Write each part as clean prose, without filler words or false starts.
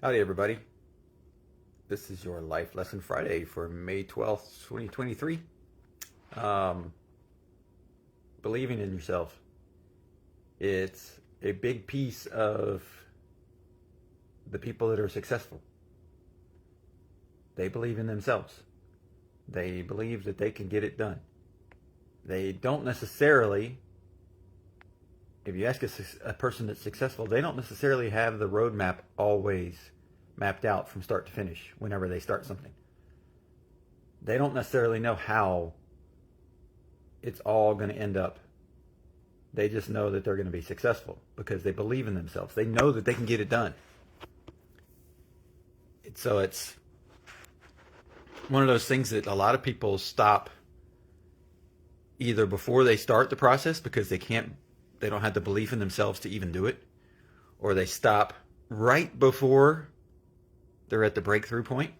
Howdy, everybody. This is your Life Lesson Friday for May 12th, 2023. Um, Believing in yourself. It's a big piece of the people that are successful. They believe in themselves. They believe that they can get it done. They don't necessarily, if you ask a person that's successful, they don't necessarily have the roadmap always mapped out from start to finish whenever they start something. They don't necessarily know how it's all going to end up. They just know that they're going to be successful because they believe in themselves. They know that they can get it done. So it's one of those things that a lot of people stop either before they start the process because they don't have the belief in themselves to even do it, or they stop right before they're at the breakthrough point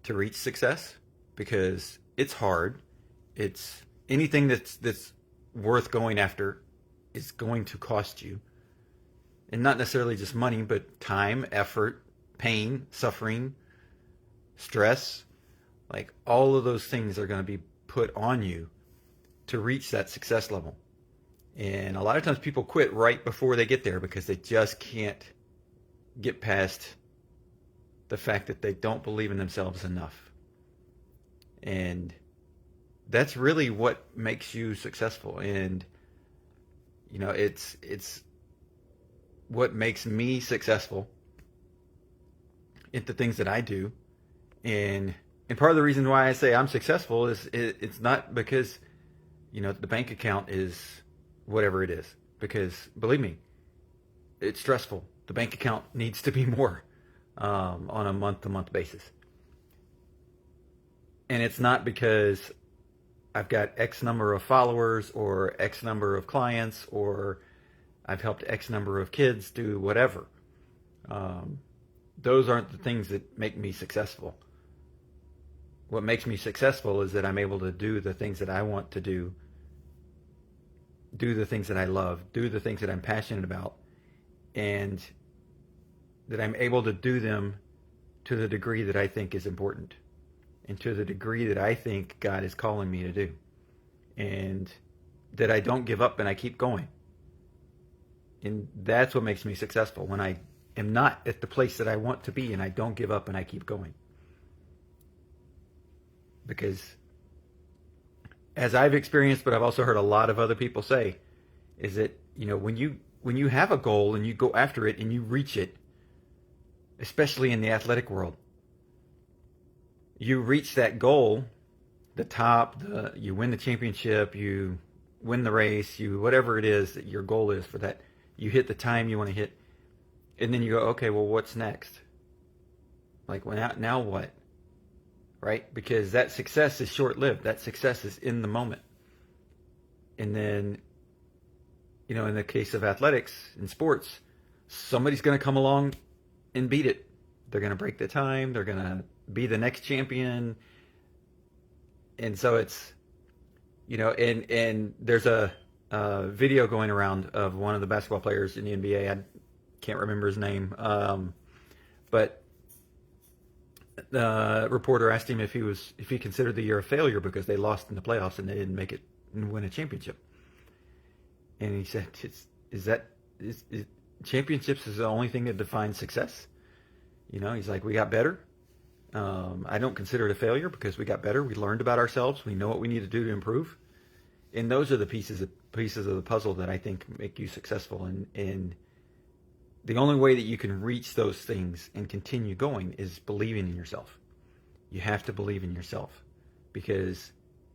to reach success because it's hard. It's anything that's worth going after is going to cost you, and not necessarily just money, but time, effort, pain, suffering, stress. Like all of those things are going to be put on you to reach that success level. And a lot of times people quit right before they get there because they just can't get past the fact that they don't believe in themselves enough. And that's really what makes you successful. And it's what makes me successful at the things that I do. And part of the reason why I say I'm successful is it's not because the bank account is whatever it is, because believe me, it's stressful. The bank account needs to be more on a month-to-month basis. And it's not because I've got X number of followers or X number of clients or I've helped X number of kids do whatever. Those aren't the things that make me successful. What makes me successful is that I'm able to do the things that I want to do the things that I love, do the things that I'm passionate about, and that I'm able to do them to the degree that I think is important and to the degree that I think God is calling me to do, and that I don't give up and I keep going. And that's what makes me successful, when I am not at the place that I want to be and I don't give up and I keep going. Because as I've experienced, but I've also heard a lot of other people say, is that when you have a goal and you go after it and you reach it, especially in the athletic world, you reach that goal, the top, you win the championship, you win the race, you whatever it is that your goal is for that, you hit the time you want to hit, and then you go, okay, well, what's next? Like, well, now what? Right? Because that success is short-lived. That success is in the moment. And then, in the case of athletics and sports, somebody's going to come along and beat it. They're going to break the time. They're going to be the next champion. And so it's, and there's a video going around of one of the basketball players in the NBA. I can't remember his name. But the reporter asked him if he considered the year a failure because they lost in the playoffs and they didn't make it and win a championship. And he said, championships is the only thing that defines success. He's like, we got better. I don't consider it a failure because we got better. We learned about ourselves. We know what we need to do to improve. And those are the pieces of the puzzle that I think make you successful. And the only way that you can reach those things and continue going is believing in yourself. You have to believe in yourself, because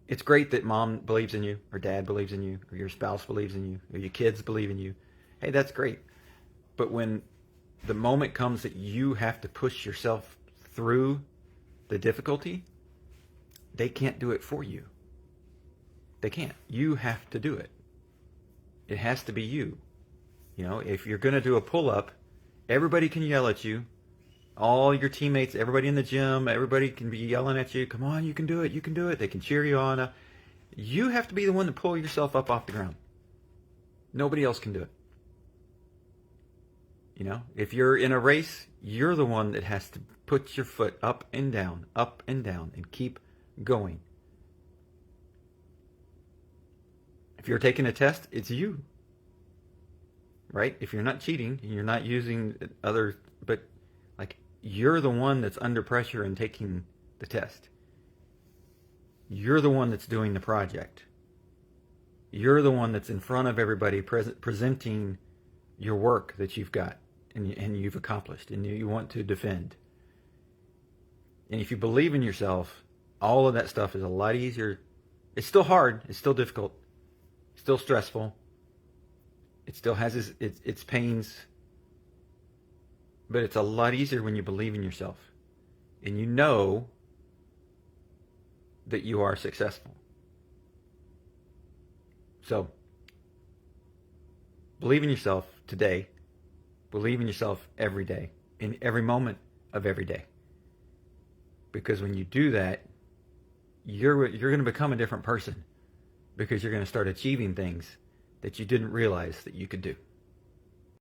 it's great that mom believes in you, or dad believes in you, or your spouse believes in you, or your kids believe in you. Hey, that's great. But when the moment comes that you have to push yourself through the difficulty, they can't do it for you. They can't. You have to do it. It has to be you. If you're going to do a pull-up, everybody can yell at you. All your teammates, everybody in the gym, everybody can be yelling at you. Come on, you can do it, you can do it. They can cheer you on. You have to be the one to pull yourself up off the ground. Nobody else can do it. You know, if you're in a race, you're the one that has to put your foot up and down, and keep going. If you're taking a test, it's you, right? If you're not cheating and you're not using other, but like you're the one that's under pressure and taking the test. You're the one that's doing the project. You're the one that's in front of everybody presenting your work that you've got and you've accomplished and you want to defend. And if you believe in yourself, all of that stuff is a lot easier. It's still hard. It's still difficult. It's still stressful. It still has its pains. But it's a lot easier when you believe in yourself. And you know that you are successful. So, believe in yourself today. Believe in yourself every day, in every moment of every day. Because when you do that, you're going to become a different person. Because you're going to start achieving things that you didn't realize that you could do.